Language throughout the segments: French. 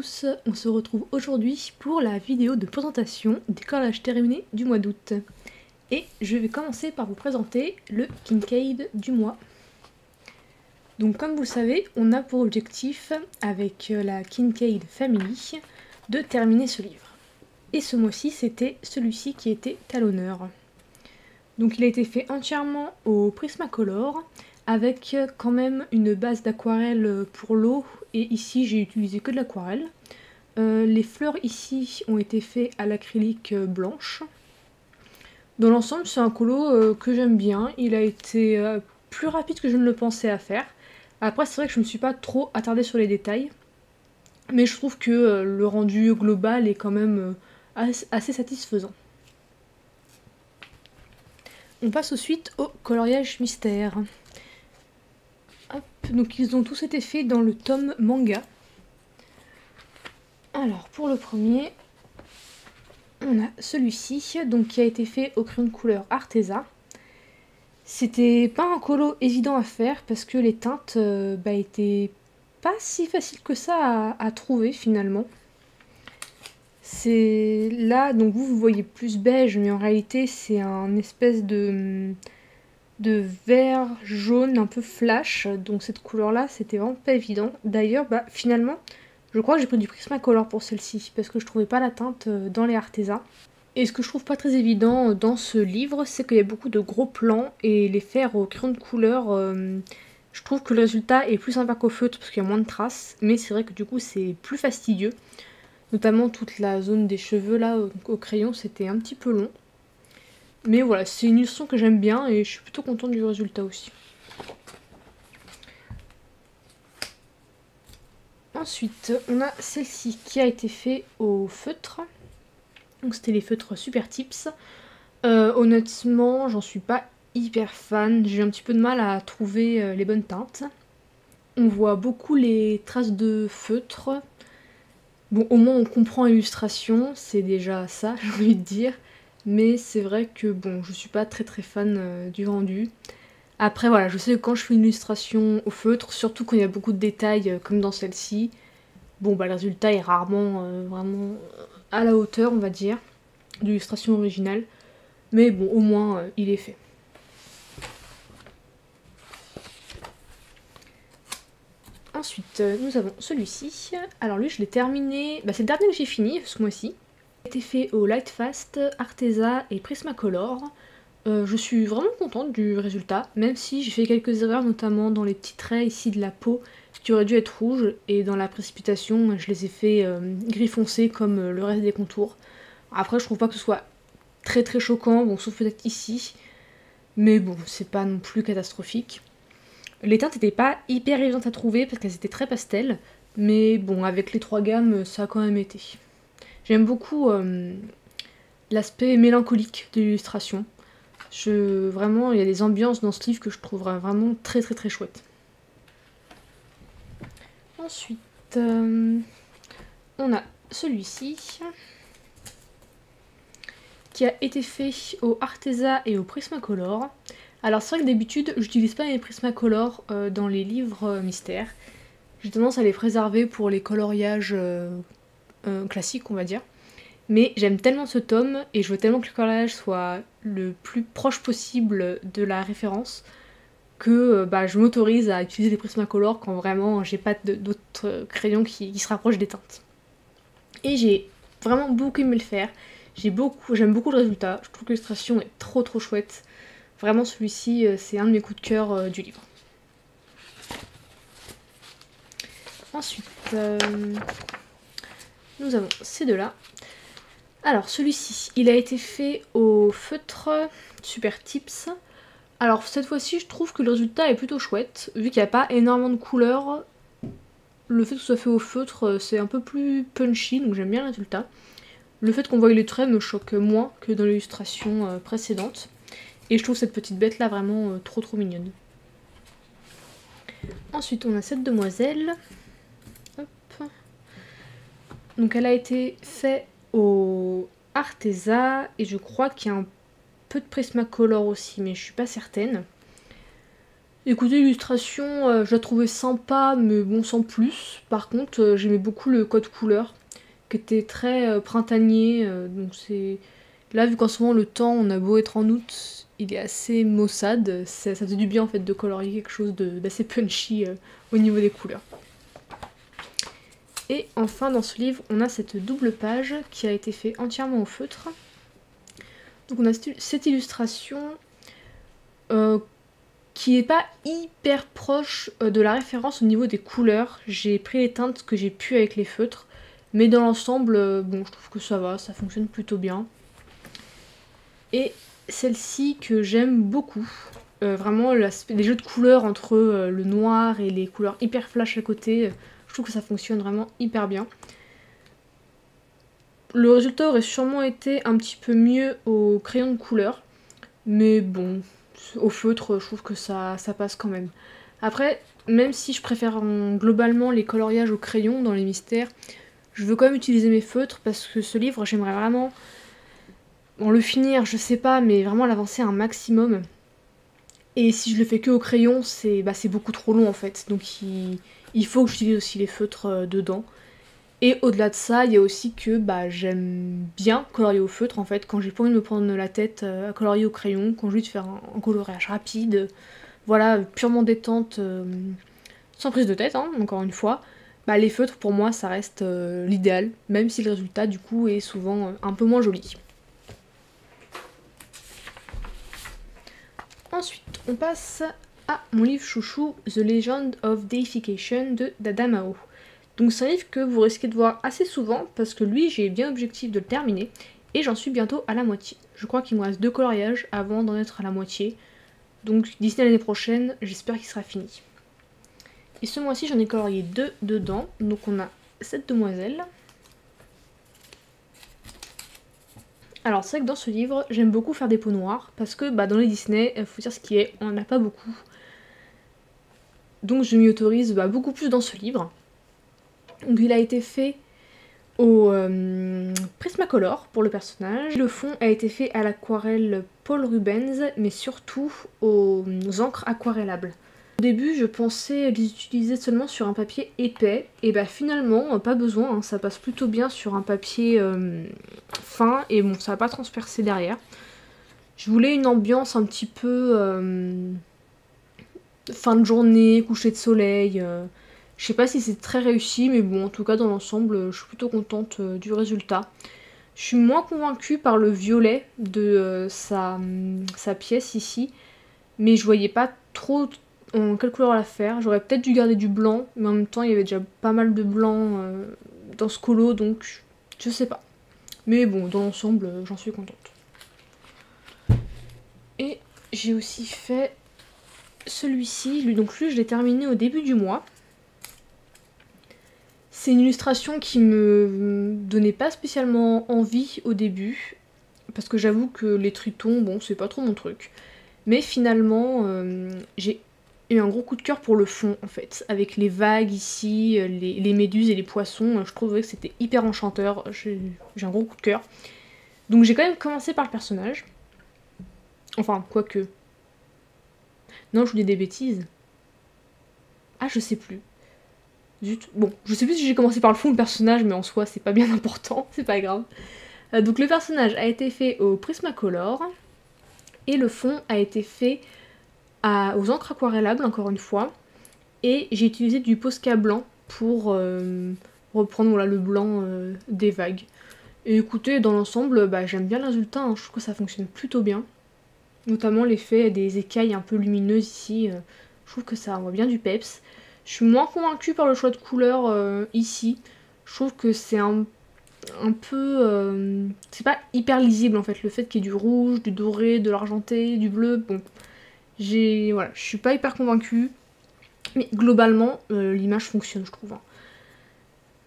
tous, on se retrouve aujourd'hui pour la vidéo de présentation des collages terminés du mois d'août. Et je vais commencer par vous présenter le Kincaid du mois. Donc comme vous savez, on a pour objectif avec la Kincaid Family de terminer ce livre. Et ce mois-ci, c'était celui-ci qui était à l'honneur. Donc il a été fait entièrement au Prismacolor, avec quand même une base d'aquarelle pour l'eau, et ici j'ai utilisé que de l'aquarelle. Les fleurs ici ont été faites à l'acrylique blanche. Dans l'ensemble, c'est un colo que j'aime bien. Il a été plus rapide que je ne le pensais à faire. Après, c'est vrai que je ne me suis pas trop attardée sur les détails, mais je trouve que le rendu global est quand même assez satisfaisant. On passe ensuite au coloriage mystère. Hop, donc ils ont tous été faits dans le tome manga. Alors pour le premier, on a celui-ci, donc qui a été fait au crayon de couleur Arteza. C'était pas un colo évident à faire parce que les teintes étaient pas si faciles que ça à trouver finalement. C'est là, donc vous voyez plus beige, mais en réalité c'est un espèce de vert jaune un peu flash, donc cette couleur là c'était vraiment pas évident. D'ailleurs finalement je crois que j'ai pris du Prismacolor pour celle-ci parce que je trouvais pas la teinte dans les Arteza. Et ce que je trouve pas très évident dans ce livre, c'est qu'il y a beaucoup de gros plans et les faire au crayon de couleur, je trouve que le résultat est plus sympa qu'au feutre parce qu'il y a moins de traces, mais c'est vrai que du coup c'est plus fastidieux. Notamment toute la zone des cheveux là au crayon, c'était un petit peu long. Mais voilà, c'est une illustration que j'aime bien et je suis plutôt contente du résultat aussi. Ensuite, on a celle-ci qui a été faite au feutre. Donc c'était les feutres Super Tips. Honnêtement, j'en suis pas hyper fan. J'ai un petit peu de mal à trouver les bonnes teintes. On voit beaucoup les traces de feutre. Bon, au moins on comprend l'illustration, c'est déjà ça, j'ai envie de dire. Mais c'est vrai que bon, je suis pas très fan du rendu. Après voilà, je sais que quand je fais une illustration au feutre, surtout quand il y a beaucoup de détails comme dans celle-ci, bon le résultat est rarement vraiment à la hauteur, on va dire, de l'illustration originale. Mais bon, au moins il est fait. Ensuite, nous avons celui-ci. Alors lui, je l'ai terminé, c'est le dernier que j'ai fini ce mois-ci. Il a été fait au Lightfast, Arteza et Prismacolor. Je suis vraiment contente du résultat, même si j'ai fait quelques erreurs, notamment dans les petits traits ici de la peau qui auraient dû être rouges, et dans la précipitation, je les ai fait gris foncé comme le reste des contours. Après, je trouve pas que ce soit très choquant, bon, sauf peut-être ici, mais bon, c'est pas non plus catastrophique. Les teintes n'étaient pas hyper évidentes à trouver parce qu'elles étaient très pastel, mais bon, avec les trois gammes, ça a quand même été. J'aime beaucoup l'aspect mélancolique de l'illustration. Vraiment, il y a des ambiances dans ce livre que je trouve vraiment très chouette. Ensuite, on a celui-ci qui a été fait au Arteza et au Prismacolor. Alors c'est vrai que d'habitude, j'utilise pas les Prismacolor dans les livres mystères. J'ai tendance à les préserver pour les coloriages classiques, on va dire. Mais j'aime tellement ce tome et je veux tellement que le coloriage soit le plus proche possible de la référence que je m'autorise à utiliser les Prismacolor quand vraiment j'ai pas d'autres crayons qui se rapprochent des teintes. Et j'ai vraiment beaucoup aimé le faire. J'aime beaucoup le résultat. Je trouve que l'illustration est trop chouette. Vraiment celui-ci, c'est un de mes coups de cœur du livre. Ensuite, nous avons ces deux-là. Alors celui-ci, il a été fait au feutre Super Tips. Alors cette fois-ci, je trouve que le résultat est plutôt chouette. Vu qu'il n'y a pas énormément de couleurs, le fait que ce soit fait au feutre, c'est un peu plus punchy, donc j'aime bien le résultat. Le fait qu'on voie les traits me choque moins que dans l'illustration précédente. Et je trouve cette petite bête là vraiment trop mignonne. Ensuite on a cette demoiselle. Hop. Donc elle a été faite au Arteza et je crois qu'il y a un peu de Prismacolor aussi, mais je suis pas certaine. Écoutez, l'illustration, je la trouvais sympa, mais bon, sans plus. Par contre, j'aimais beaucoup le code couleur, qui était très printanier. Donc c'est... Là, vu qu'en ce moment, le temps, on a beau être en août, il est assez maussade. Ça faisait du bien, en fait, de colorier quelque chose d'assez punchy au niveau des couleurs. Et enfin, dans ce livre, on a cette double page qui a été faite entièrement au feutre. Donc on a cette illustration qui est pas hyper proche de la référence au niveau des couleurs. J'ai pris les teintes que j'ai pu avec les feutres, mais dans l'ensemble, bon, je trouve que ça va, ça fonctionne plutôt bien. Et celle-ci que j'aime beaucoup, vraiment les jeux de couleurs entre le noir et les couleurs hyper flash à côté, je trouve que ça fonctionne vraiment hyper bien. Le résultat aurait sûrement été un petit peu mieux au crayon de couleur, mais bon, au feutre, je trouve que ça passe quand même. Après, même si je préfère globalement les coloriages au crayon dans les mystères, je veux quand même utiliser mes feutres parce que ce livre, j'aimerais vraiment le finir, je sais pas, mais vraiment l'avancer un maximum. Et si je le fais que au crayon, c'est beaucoup trop long en fait, donc il faut que j'utilise aussi les feutres dedans. Et au-delà de ça, il y a aussi que j'aime bien colorier au feutre en fait, quand j'ai pas envie de me prendre la tête à colorier au crayon, quand j'ai envie de faire un coloriage rapide, voilà, purement détente, sans prise de tête, hein, encore une fois, les feutres pour moi ça reste l'idéal, même si le résultat du coup est souvent un peu moins joli. Ensuite, on passe à mon livre chouchou, The Legend of Deification de Dada Mao. Donc c'est un livre que vous risquez de voir assez souvent parce que lui j'ai bien l'objectif de le terminer et j'en suis bientôt à la moitié. Je crois qu'il me reste 2 coloriages avant d'en être à la moitié. Donc d'ici l'année prochaine, j'espère qu'il sera fini. Et ce mois-ci j'en ai colorié 2 dedans. Donc on a cette demoiselle. Alors c'est vrai que dans ce livre, j'aime beaucoup faire des peaux noires parce que dans les Disney, faut dire ce qui est, on n'en a pas beaucoup. Donc je m'y autorise beaucoup plus dans ce livre. Donc il a été fait au Prismacolor pour le personnage. Le fond a été fait à l'aquarelle Paul Rubens, mais surtout aux encres aquarellables. Au début, je pensais les utiliser seulement sur un papier épais, et finalement, pas besoin, hein, ça passe plutôt bien sur un papier fin, et bon, ça va pas transpercer derrière. Je voulais une ambiance un petit peu fin de journée, coucher de soleil. Je sais pas si c'est très réussi, mais bon, en tout cas, dans l'ensemble, je suis plutôt contente du résultat. Je suis moins convaincue par le violet de sa pièce ici, mais je voyais pas trop en quelle couleur la faire. J'aurais peut-être dû garder du blanc, mais en même temps, il y avait déjà pas mal de blanc dans ce colo, donc je sais pas. Mais bon, dans l'ensemble, j'en suis contente. Et j'ai aussi fait celui-ci, donc lui je l'ai terminé au début du mois. C'est une illustration qui me donnait pas spécialement envie au début, parce que j'avoue que les tritons, bon, c'est pas trop mon truc. Mais finalement, j'ai eu un gros coup de cœur pour le fond, en fait. Avec les vagues ici, les méduses et les poissons, je trouvais que c'était hyper enchanteur. J'ai un gros coup de cœur. Donc j'ai quand même commencé par le personnage. Enfin, quoique. Non, je vous dis des bêtises. Ah, je sais plus. Zut. Bon, je sais plus si j'ai commencé par le fond ou le personnage, mais en soi, c'est pas bien important, c'est pas grave. Donc le personnage a été fait au Prismacolor, et le fond a été fait aux encres aquarellables, encore une fois, et j'ai utilisé du Posca blanc pour reprendre le blanc des vagues. Et écoutez, dans l'ensemble, j'aime bien le résultat, hein. Je trouve que ça fonctionne plutôt bien. Notamment l'effet des écailles un peu lumineuses ici, je trouve que ça envoie bien du peps. Je suis moins convaincue par le choix de couleurs ici. Je trouve que c'est un peu... c'est pas hyper lisible en fait, le fait qu'il y ait du rouge, du doré, de l'argenté, du bleu, bon. Voilà, je suis pas hyper convaincue. Mais globalement, l'image fonctionne, je trouve.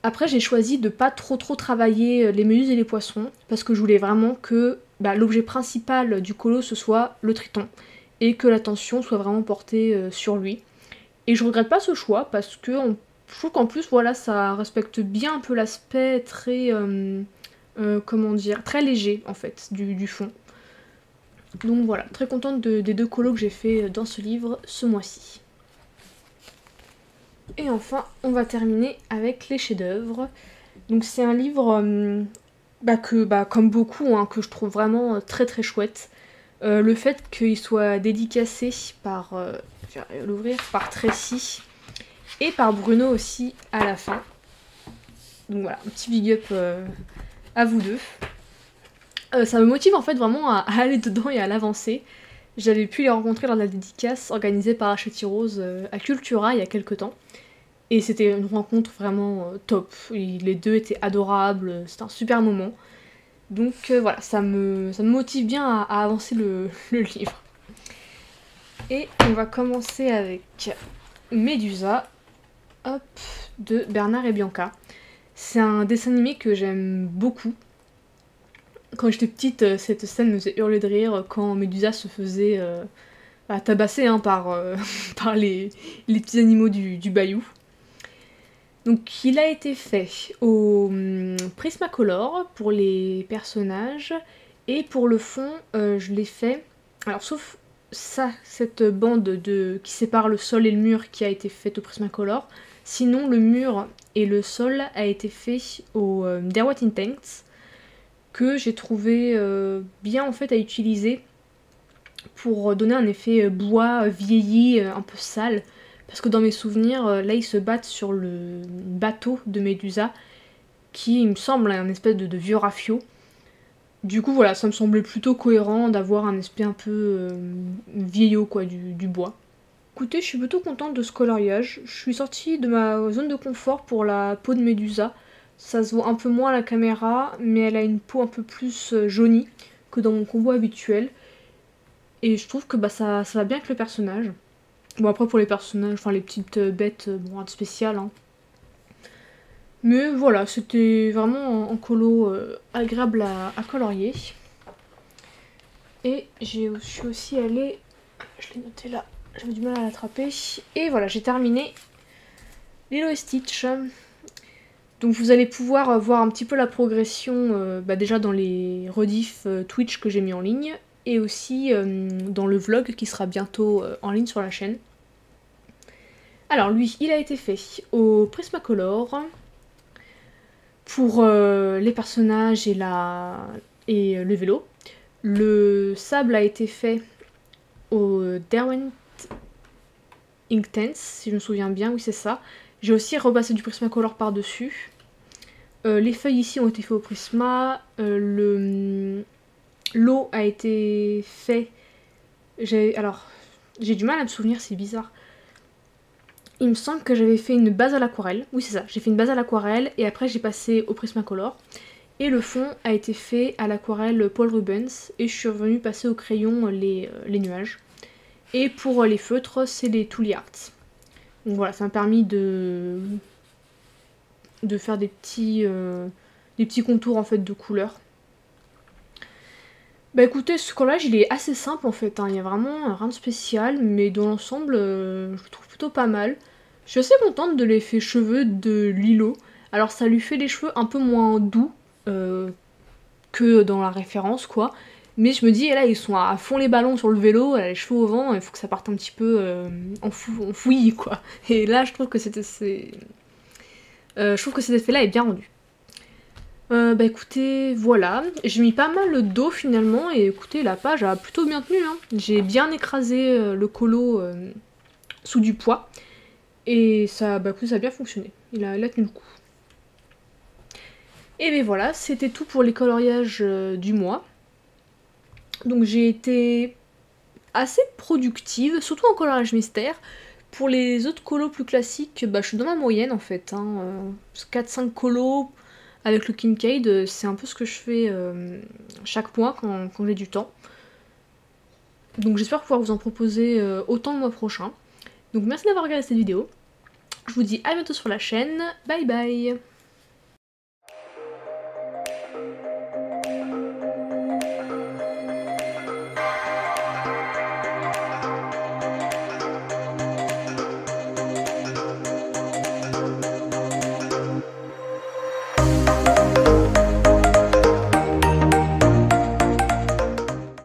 Après, j'ai choisi de pas trop travailler les méduses et les poissons, parce que je voulais vraiment que l'objet principal du colo ce soit le triton, et que l'attention soit vraiment portée sur lui. Et je regrette pas ce choix, parce que je trouve qu'en plus, voilà, ça respecte bien un peu l'aspect très, comment dire, très léger, en fait, du fond. Donc voilà, très contente des 2 colos que j'ai fait dans ce livre ce mois-ci. Et enfin, on va terminer avec les chefs-d'œuvre. Donc c'est un livre comme beaucoup, hein, que je trouve vraiment très très chouette. Le fait qu'il soit dédicacé par, je vais l'ouvrir, par Tracy et par Bruno aussi à la fin. Donc voilà, un petit big up à vous deux. Ça me motive en fait vraiment à aller dedans et à l'avancer. J'avais pu les rencontrer lors de la dédicace organisée par Hachette Rose à Cultura il y a quelques temps. Et c'était une rencontre vraiment top. Les deux étaient adorables, c'était un super moment. Donc voilà, ça me motive bien à avancer le livre. Et on va commencer avec Médusa, hop, de Bernard et Bianca. C'est un dessin animé que j'aime beaucoup. Quand j'étais petite, cette scène me faisait hurler de rire quand Médusa se faisait tabasser par les petits animaux du bayou. Donc il a été fait au Prismacolor pour les personnages et pour le fond je l'ai fait, alors sauf ça, cette bande qui sépare le sol et le mur qui a été faite au Prismacolor, sinon le mur et le sol a été fait au Derwent Intense que j'ai trouvé bien en fait à utiliser pour donner un effet bois vieilli, un peu sale. Parce que dans mes souvenirs, là ils se battent sur le bateau de Médusa, qui il me semble un espèce de vieux rafio. Du coup voilà, ça me semblait plutôt cohérent d'avoir un aspect un peu vieillot quoi, du bois. Écoutez, je suis plutôt contente de ce coloriage. Je suis sortie de ma zone de confort pour la peau de Médusa. Ça se voit un peu moins à la caméra, mais elle a une peau un peu plus jaunie que dans mon combo habituel. Et je trouve que ça va bien avec le personnage. Bon après pour les personnages, enfin les petites bêtes, bon rien de spécial hein. Mais voilà, c'était vraiment en colo agréable à colorier. Et je suis aussi allée, je l'ai noté là, j'avais du mal à l'attraper. Et voilà, j'ai terminé Lilo et Stitch. Donc vous allez pouvoir voir un petit peu la progression déjà dans les rediffs Twitch que j'ai mis en ligne. Et aussi dans le vlog qui sera bientôt en ligne sur la chaîne. Alors lui, il a été fait au Prismacolor pour les personnages et le vélo. Le sable a été fait au Derwent Intense, si je me souviens bien, oui c'est ça. J'ai aussi repassé du Prismacolor par-dessus. Les feuilles ici ont été faites au Prisma. L'eau a été fait... j'ai du mal à me souvenir, c'est bizarre. Il me semble que j'avais fait une base à l'aquarelle. Oui, c'est ça. J'ai fait une base à l'aquarelle et après j'ai passé au Prismacolor. Et le fond a été fait à l'aquarelle Paul Rubens et je suis revenue passer au crayon les nuages. Et pour les feutres, c'est les Tooly Arts. Donc voilà, ça m'a permis de faire des petits contours en fait de couleurs. Bah écoutez, ce collage il est assez simple en fait, hein. Il y a vraiment rien de spécial, mais dans l'ensemble je le trouve plutôt pas mal. Je suis assez contente de l'effet cheveux de Lilo. Alors ça lui fait les cheveux un peu moins doux que dans la référence quoi. Mais je me dis, là ils sont à fond les ballons sur le vélo, elle a les cheveux au vent, il faut que ça parte un petit peu en fouillis quoi. Et là je trouve que cet effet-là est bien rendu. Bah écoutez, voilà, j'ai mis pas mal le dos finalement et écoutez, la page a plutôt bien tenu, hein. J'ai bien écrasé le colo sous du poids et ça, écoutez, ça a bien fonctionné, il a tenu le coup. Et ben voilà, c'était tout pour les coloriages du mois. Donc j'ai été assez productive, surtout en coloriage mystère. Pour les autres colos plus classiques, je suis dans ma moyenne en fait, hein. 4-5 colos. Avec le Kincaid, c'est un peu ce que je fais chaque mois quand j'ai du temps. Donc j'espère pouvoir vous en proposer autant le mois prochain. Donc merci d'avoir regardé cette vidéo. Je vous dis à bientôt sur la chaîne. Bye bye.